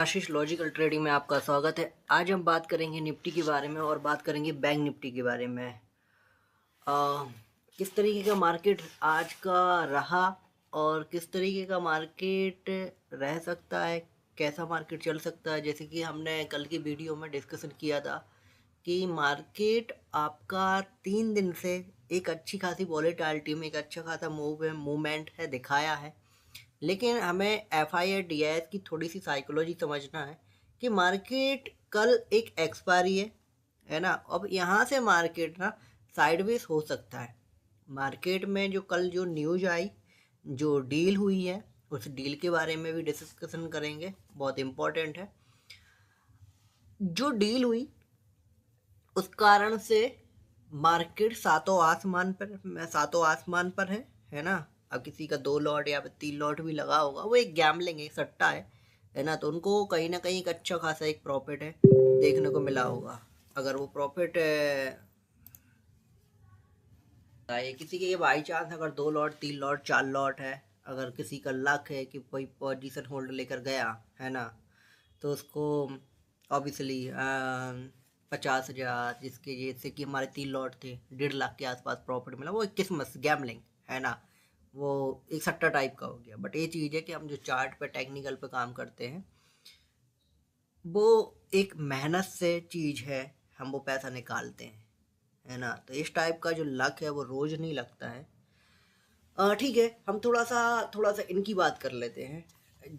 आशीष logical trading में आपका स्वागत है। आज हम बात करेंगे निफ्टी के बारे में और बात करेंगे बैंक निफ्टी के बारे में। किस तरीके का मार्केट आज का रहा और किस तरीके का मार्केट रह सकता है, कैसा मार्केट चल सकता है। जैसे कि हमने कल की वीडियो में डिस्कशन किया था कि मार्केट आपका 3 दिन से एक अच्छी खासी वॉलेटिलिटी में एक अच्छा खासा मूवमेंट है दिखाया है, लेकिन हमें FIS की थोड़ी सी साइकोलॉजी समझना है कि मार्केट कल एक एक्सपायरी है ना। अब यहाँ से मार्केट ना साइडवेज हो सकता है। मार्केट में जो कल जो न्यूज़ आई, जो डील हुई है, उस डील के बारे में भी डिस्कशन करेंगे, बहुत इम्पोर्टेंट है। जो डील हुई उस कारण से मार्केट सातों आसमान पर है ना। अब किसी का 2 लॉट या 3 लॉट भी लगा होगा, वो एक गैम्बलिंग, एक सट्टा है ना। तो उनको कहीं ना कहीं एक अच्छा खासा एक प्रॉफिट है देखने को मिला होगा। अगर वो प्रॉफिट किसी के बाई चांस अगर 2 लॉट 3 लॉट 4 लॉट है, अगर किसी का लक है कि कोई पोजीशन होल्ड लेकर गया है ना, तो उसको ऑब्वियसली 50,000, जिसके जैसे कि हमारे 3 लॉट थे, 1.5 लाख के आसपास प्रॉफिट मिला। वो एक किस्मत गैम्बलिंग है ना, वो एक सट्टा टाइप का हो गया। बट ये चीज़ है कि हम जो चार्ट पे टेक्निकल पे काम करते हैं, वो एक मेहनत से चीज़ है, हम वो पैसा निकालते हैं है ना। तो इस टाइप का जो लक है वो रोज़ नहीं लगता है। ठीक है, हम थोड़ा सा इनकी बात कर लेते हैं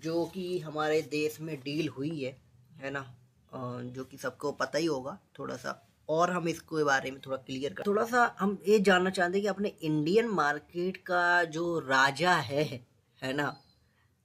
जो कि हमारे देश में डील हुई है ना। जो कि सबको पता ही होगा थोड़ा सा, और हम इसके बारे में थोड़ा क्लियर कर, थोड़ा सा हम ये जानना चाहते हैं कि अपने इंडियन मार्केट का जो राजा है ना,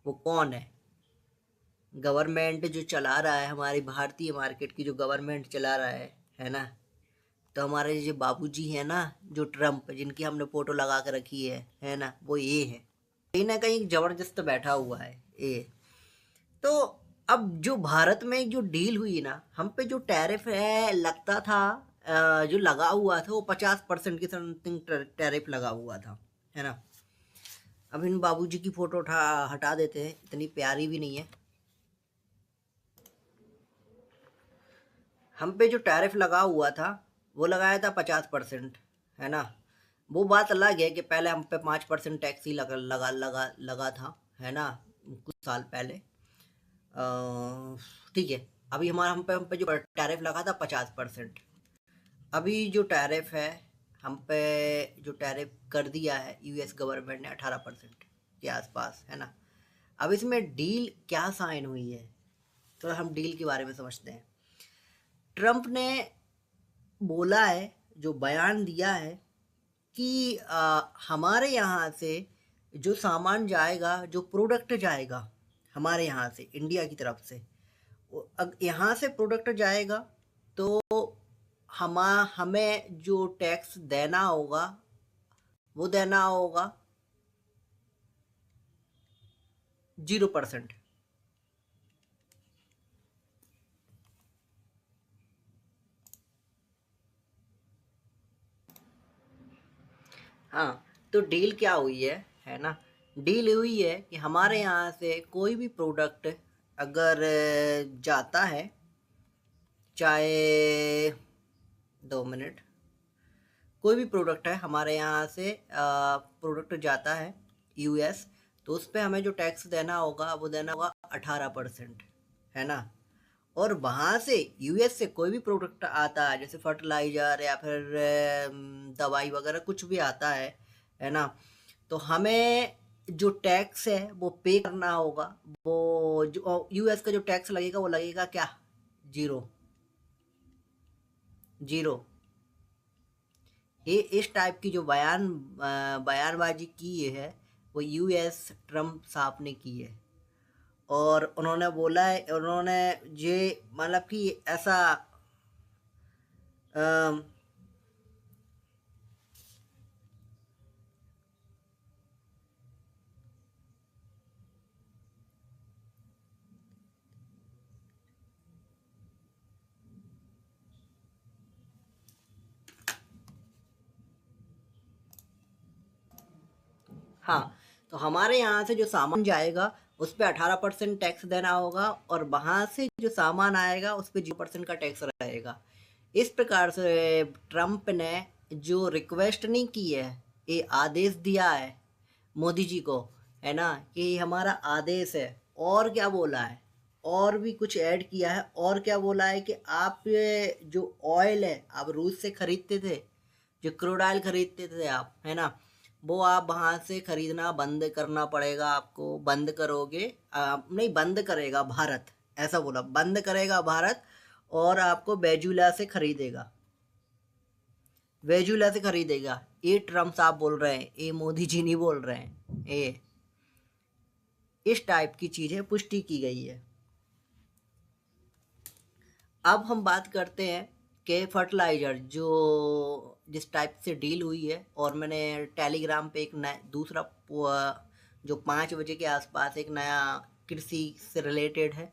वो कौन है। गवर्नमेंट जो चला रहा है, हमारी भारतीय मार्केट की जो गवर्नमेंट चला रहा है ना। तो हमारे जो बाबूजी है ना, जो ट्रम्प, जिनकी हमने फोटो लगा कर रखी है ना, वो ये है। कहीं ना कहीं जबरदस्त बैठा हुआ है ये। तो अब जो भारत में जो डील हुई ना, हम पे जो टैरिफ है लगता था, जो लगा हुआ था वो 50% की समथिंग टैरिफ लगा हुआ था है ना। अब इन बाबूजी की फोटो हटा देते हैं, इतनी प्यारी भी नहीं है। हम पे जो टैरिफ लगा हुआ था वो लगाया था 50% है ना। वो बात अलग है कि पहले हम पे 5% टैक्स ही लगा था है ना, कुछ साल पहले। ठीक है, अभी हम पे जो टैरिफ लगा था 50%। अभी जो टैरिफ है, हम पे जो टैरिफ कर दिया है US गवर्नमेंट ने 18% के आसपास है ना। अब इसमें डील क्या साइन हुई है, तो हम डील के बारे में समझते हैं। ट्रम्प ने बोला है, जो बयान दिया है कि हमारे यहाँ से जो सामान जाएगा, जो प्रोडक्ट जाएगा हमारे यहाँ से इंडिया की तरफ से, यहाँ से प्रोडक्ट जाएगा तो हमें जो टैक्स देना होगा वो देना होगा 0%। हाँ, तो डील क्या हुई है ना। डील हुई है कि हमारे यहाँ से कोई भी प्रोडक्ट अगर जाता है, चाहे 2 मिनट, कोई भी प्रोडक्ट है हमारे यहाँ से प्रोडक्ट जाता है US, तो उस पर हमें जो टैक्स देना होगा वो देना होगा 18% है ना। और वहाँ से US से कोई भी प्रोडक्ट आता है, जैसे फर्टिलाइज़र या फिर दवाई वगैरह कुछ भी आता है ना, तो हमें जो टैक्स है वो पे करना होगा। वो जो US का जो टैक्स लगेगा वो लगेगा क्या, 0। ये इस टाइप की जो बयानबाजी की है, वो US ट्रम्प साहब ने की है। और उन्होंने बोला है, उन्होंने ये मतलब कि ऐसा अम, हाँ, तो हमारे यहाँ से जो सामान जाएगा उस पे 18% टैक्स देना होगा और वहाँ से जो सामान आएगा उस पे 0% का टैक्स रहेगा। इस प्रकार से ट्रम्प ने जो रिक्वेस्ट नहीं की है, ये आदेश दिया है मोदी जी को, है ना, कि हमारा आदेश है। और क्या बोला है, और भी कुछ ऐड किया है। और क्या बोला है कि आप ये जो ऑयल है आप रूस से खरीदते थे, जो क्रूड ऑयल खरीदते थे आप, है ना, वो आप वहाँ से खरीदना बंद करना पड़ेगा आपको। बंद करोगे, नहीं, बंद करेगा भारत, ऐसा बोला, बंद करेगा भारत और आपको वेजुला से खरीदेगा, वेजुला से खरीदेगा। ये ट्रम्प साहब बोल रहे हैं, ये मोदी जी नहीं बोल रहे हैं। ये इस टाइप की चीज़ें पुष्टि की गई है। अब हम बात करते हैं कि फर्टिलाइज़र जो जिस टाइप से डील हुई है, और मैंने टेलीग्राम पे एक नया दूसरा जो 5 बजे के आसपास एक नया कृषि से रिलेटेड है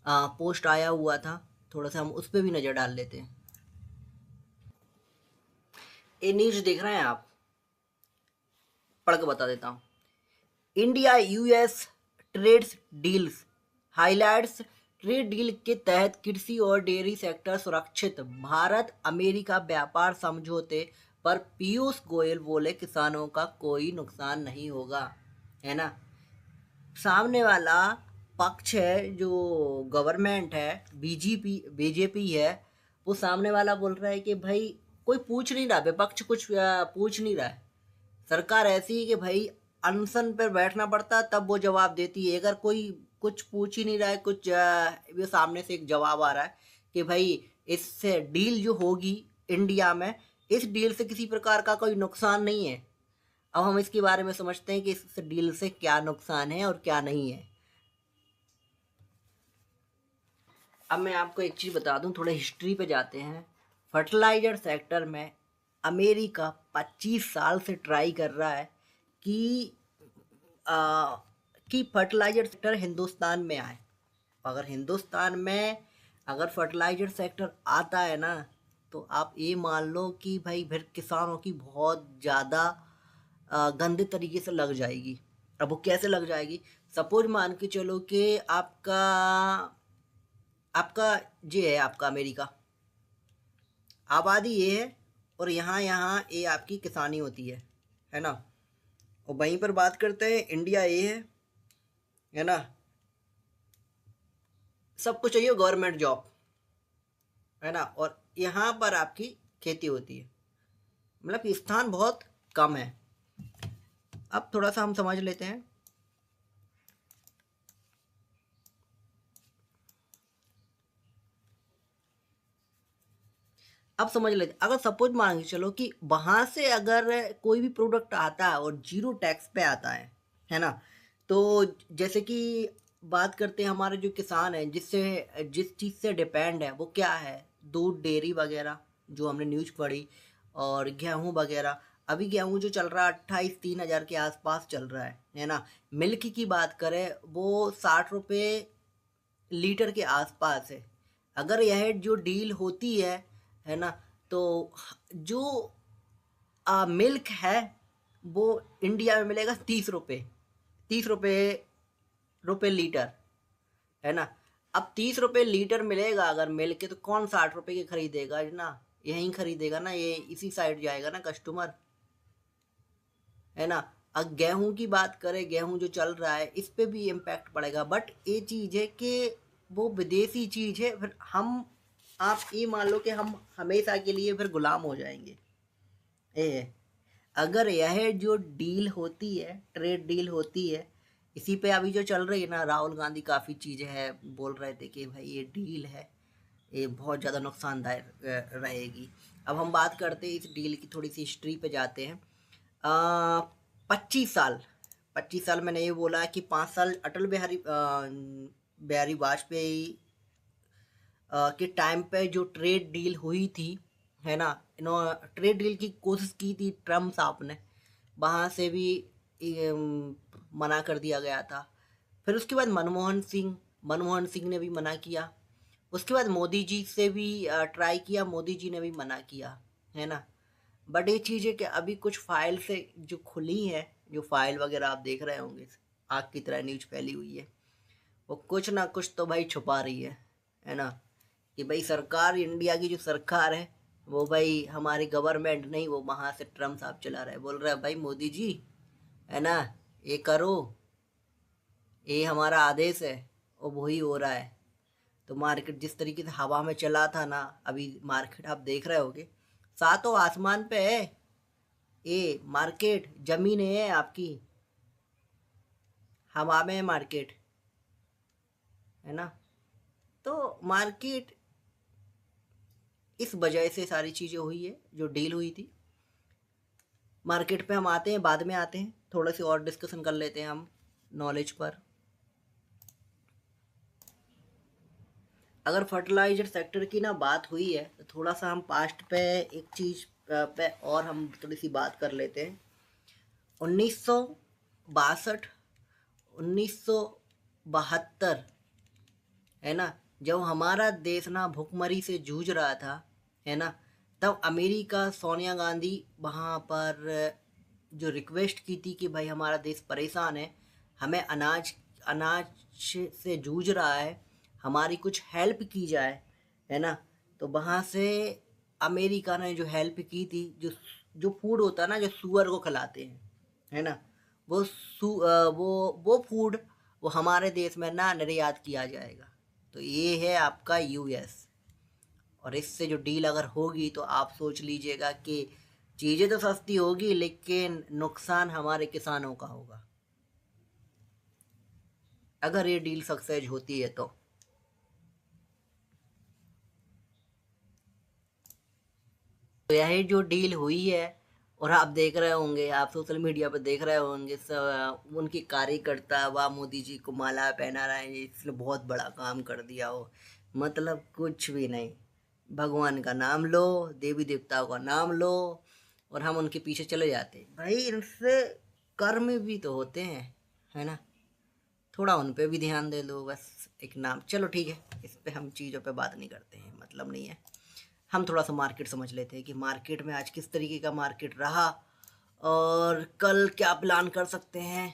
पोस्ट आया हुआ था, थोड़ा सा हम उस पर भी नज़र डाल लेते हैं। ये न्यूज़ देख रहे हैं आप, पढ़ के बता देता हूँ। India US trade deals highlights. Trade deal के तहत कृषि और डेयरी सेक्टर सुरक्षित, भारत अमेरिका व्यापार समझौते पर पीयूष गोयल बोले किसानों का कोई नुकसान नहीं होगा, है ना। सामने वाला पक्ष है जो गवर्नमेंट है, बीजेपी है, वो सामने वाला बोल रहा है कि भाई कोई पूछ नहीं रहा, विपक्ष कुछ पूछ नहीं रहा है। सरकार ऐसी है कि भाई अनशन पर बैठना पड़ता तब वो जवाब देती है। अगर कोई कुछ पूछ ही नहीं रहा है, कुछ वो सामने से एक जवाब आ रहा है कि भाई इससे डील जो होगी इंडिया में, इस डील से किसी प्रकार का कोई नुकसान नहीं है। अब हम इसके बारे में समझते हैं कि इस डील से क्या नुकसान है और क्या नहीं है। अब मैं आपको एक चीज़ बता दूं, थोड़ा हिस्ट्री पे जाते हैं। फर्टिलाइजर सेक्टर में अमेरिका 25 साल से ट्राई कर रहा है कि आ, कि फर्टिलाइजर सेक्टर हिंदुस्तान में आए। अगर हिंदुस्तान में अगर फर्टिलाइजर सेक्टर आता है ना, तो आप ये मान लो कि भाई फिर किसानों की बहुत ज़्यादा गंदे तरीके से लग जाएगी। अब वो कैसे लग जाएगी, सपोज मान के चलो कि आपका आपका ये है, आपका अमेरिका, आबादी ये है, और यहाँ यहाँ ये आपकी किसानी होती है ना। और वहीं पर बात करते हैं इंडिया ये है ना, सबको चाहिए गवर्नमेंट जॉब, है ना, और यहाँ पर आपकी खेती होती है, मतलब कि स्थान बहुत कम है। अब थोड़ा सा हम समझ लेते हैं। अब समझ लेते, अगर सपोज मान के चलो कि वहां से अगर कोई भी प्रोडक्ट आता है और जीरो टैक्स पे आता है ना, तो जैसे कि बात करते हैं हमारे जो किसान है, जिस चीज़ से डिपेंड है वो क्या है, दूध डेयरी वगैरह जो हमने न्यूज़ पढ़ी, और गेहूँ वगैरह। अभी गेहूँ जो चल रहा है 28-30 हज़ार के आसपास चल रहा है ना। मिल्क की बात करें वो 60 रुपये लीटर के आसपास है। अगर यह जो डील होती है ना, तो जो मिल्क है वो इंडिया में मिलेगा 30 रुपये, 30 रुपये लीटर, है ना। अब 30 रुपये लीटर मिलेगा अगर मिल्क के, तो कौन 60 रुपये के खरीदेगा ना, यहीं खरीदेगा ना, ये इसी साइड जाएगा ना कस्टमर, है ना। अब गेहूं की बात करें, गेहूं जो चल रहा है इस पे भी इम्पैक्ट पड़ेगा, बट ये चीज़ है कि वो विदेशी चीज़ है, फिर हम आप ये मान लो कि हम हमेशा के लिए फिर गुलाम हो जाएंगे। ए अगर यह जो डील होती है, ट्रेड डील होती है, इसी पे अभी जो चल रही है ना, राहुल गांधी काफ़ी चीज़ें है बोल रहे थे कि भाई ये डील है, ये बहुत ज़्यादा नुकसानदायक रहेगी। अब हम बात करते हैं इस डील की, थोड़ी सी हिस्ट्री पे जाते हैं। 25 साल, 25 साल मैंने ये बोला कि 5 साल अटल बिहारी वाजपेयी के टाइम पे जो ट्रेड डील हुई थी, है ना, ट्रेड डील की कोशिश की थी ट्रम्प साहब ने, वहाँ से भी मना कर दिया गया था। फिर उसके बाद मनमोहन सिंह ने भी मना किया। उसके बाद मोदी जी से भी ट्राई किया, मोदी जी ने भी मना किया, है ना। बट ये चीज़ है कि अभी कुछ फाइल से जो खुली है, जो फाइल वगैरह आप देख रहे होंगे, आग की तरह न्यूज फैली हुई है। वो कुछ ना कुछ तो भाई छुपा रही है ना। कि भाई सरकार, इंडिया की जो सरकार है वो भाई हमारी गवर्नमेंट नहीं, वो वहाँ से ट्रम्प साहब चला रहा है, बोल रहा है भाई मोदी जी, है ना, ये करो, ये हमारा आदेश है, और वही हो रहा है। तो मार्केट जिस तरीके से हवा में चला था ना, अभी मार्केट आप देख रहे होगे, सातों आसमान पे है। ये मार्केट जमीन है आपकी, हवा में है मार्केट, है ना। तो मार्केट इस वजह से सारी चीज़ें हुई है जो डील हुई थी। मार्केट पे हम आते हैं, बाद में आते हैं, थोड़ा सी और डिस्कशन कर लेते हैं हम नॉलेज पर। अगर फर्टिलाइजर सेक्टर की ना बात हुई है तो थोड़ा सा हम पास्ट पे एक चीज़ पे और हम थोड़ी सी बात कर लेते हैं। 1962, 1972, है ना, जब हमारा देश ना भुखमरी से जूझ रहा था, है ना, तब अमेरिका सोनिया गांधी वहाँ पर जो रिक्वेस्ट की थी कि भाई हमारा देश परेशान है, हमें अनाज अनाज से जूझ रहा है, हमारी कुछ हेल्प की जाए, है ना। तो वहाँ से अमेरिका ने जो हेल्प की थी, जो जो फूड होता है ना जो सुअर को खिलाते हैं, है ना, वो फूड वो हमारे देश में ना निर्यात किया जाएगा। तो ये है आपका यूएस। और इससे जो डील अगर होगी तो आप सोच लीजिएगा कि चीज़ें तो सस्ती होगी लेकिन नुकसान हमारे किसानों का होगा, अगर ये डील सक्सेस होती है तो। यही जो डील हुई है, और आप देख रहे होंगे, आप सोशल मीडिया पर देख रहे होंगे उनकी कार्यकर्ता वाह मोदी जी को माला पहना रहे हैं, इसने बहुत बड़ा काम कर दिया हो। मतलब कुछ भी नहीं, भगवान का नाम लो, देवी देवताओं का नाम लो, और हम उनके पीछे चले जाते हैं। भाई इनसे कर्म भी तो होते हैं, है ना, थोड़ा उन पे भी ध्यान दे लो, बस एक नाम। चलो ठीक है, इस पे हम चीज़ों पे बात नहीं करते हैं, मतलब नहीं है। हम थोड़ा सा मार्केट समझ लेते हैं कि मार्केट में आज किस तरीके का मार्केट रहा, और कल क्या प्लान कर सकते हैं,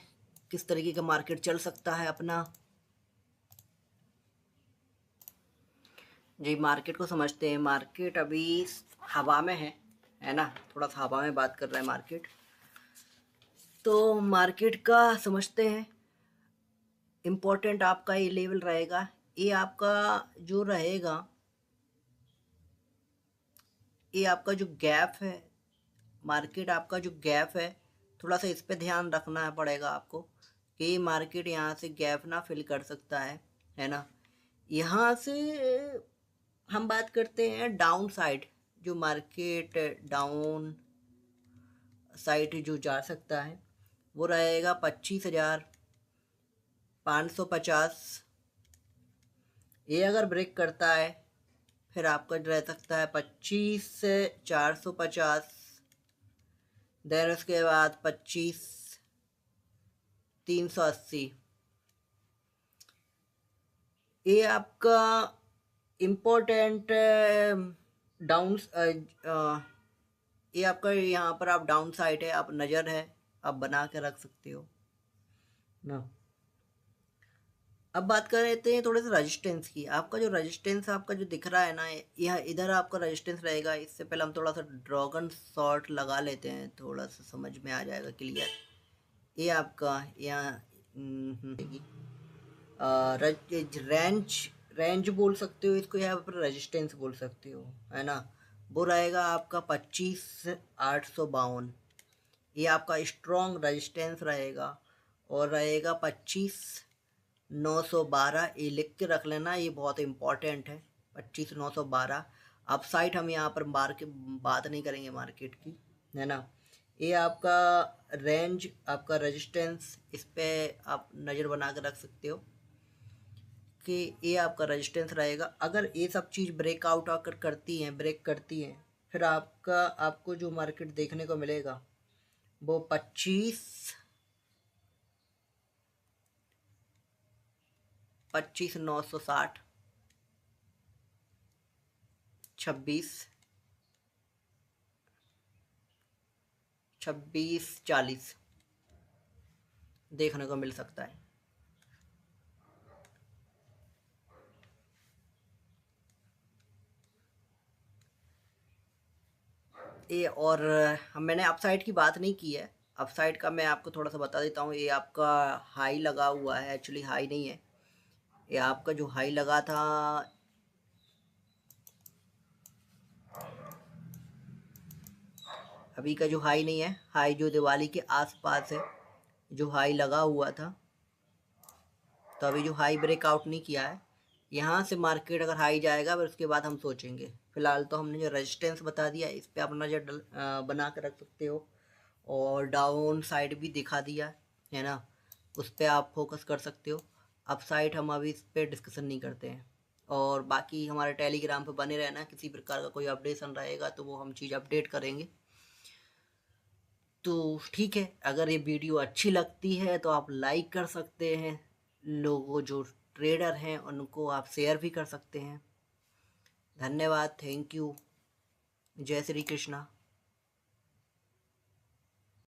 किस तरीके का मार्केट चल सकता है अपना। जी मार्केट को समझते हैं। मार्केट अभी हवा में है ना, थोड़ा सा हवा में बात कर रहा है मार्केट। तो मार्केट का समझते हैं। इम्पोर्टेंट आपका ये लेवल रहेगा, ये आपका जो रहेगा, ये आपका जो गैप है, मार्केट आपका जो गैप है, थोड़ा सा इस पे ध्यान रखना पड़ेगा आपको कि मार्केट यहाँ से गैप ना फिल कर सकता है ना। यहाँ से हम बात करते हैं डाउन साइड, जो मार्केट डाउन साइड जो जा सकता है वो रहेगा 25,550। ये अगर ब्रेक करता है फिर आपका रह सकता है 25,450। देन उसके बाद 25,380। ये आपका इम्पोर्टेंट डाउन, ये आपका यहाँ पर आप डाउन साइड है, आप नज़र है, आप बना के रख सकते हो ना। अब बात कर लेते हैं थोड़े से रेजिस्टेंस की। आपका जो रेजिस्टेंस आपका जो दिख रहा है ना, यह इधर आपका रेजिस्टेंस रहेगा। इससे पहले हम थोड़ा सा ड्रैगन शॉट लगा लेते हैं, थोड़ा सा समझ में आ जाएगा क्लियर। ये आपका यहाँ रेंज रेंज बोल सकते हो इसको, यहाँ पर रेजिस्टेंस बोल सकते हो, है ना। वो रहेगा आपका 25,852। ये आपका स्ट्रॉन्ग रेजिस्टेंस रहेगा। और रहेगा 25,912। ये लिख के रख लेना, ये बहुत इंपॉर्टेंट है। 25,912। अब साइट हम यहाँ पर मार्केट बात नहीं करेंगे मार्केट की, है ना। ये आपका रेंज, आपका रेजिस्टेंस, इस पे आप नज़र बना कर रख सकते हो कि ये आपका रेजिस्टेंस रहेगा। अगर ये सब चीज़ ब्रेकआउट आकर करती हैं, ब्रेक करती हैं, फिर आपको जो मार्केट देखने को मिलेगा वो 25,960, 26, 26,40। देखने को मिल सकता है। ये और मैंने अपसाइड की बात नहीं की है। अपसाइड का मैं आपको थोड़ा सा बता देता हूँ। ये आपका हाई लगा हुआ है, एक्चुअली हाई नहीं है। ये आपका जो हाई लगा था, अभी का जो हाई नहीं है, हाई जो दिवाली के आसपास है, जो हाई लगा हुआ था, तो अभी जो हाई ब्रेकआउट नहीं किया है, यहाँ से मार्केट अगर हाई जाएगा फिर उसके बाद हम सोचेंगे। फिलहाल तो हमने जो रेजिस्टेंस बता दिया इस पर अपना नज़र बना कर रख सकते हो, और डाउन साइड भी दिखा दिया है ना, उस पर आप फोकस कर सकते हो। अप साइड हम अभी इस पर डिस्कशन नहीं करते हैं। और बाकी हमारे टेलीग्राम पे बने रहना, किसी प्रकार का कोई अपडेशन रहेगा तो वो हम चीज़ अपडेट करेंगे। तो ठीक है, अगर ये वीडियो अच्छी लगती है तो आप लाइक कर सकते हैं, लोगों जो ट्रेडर हैं उनको आप शेयर भी कर सकते हैं। धन्यवाद, थैंक यू, जय श्री कृष्णा।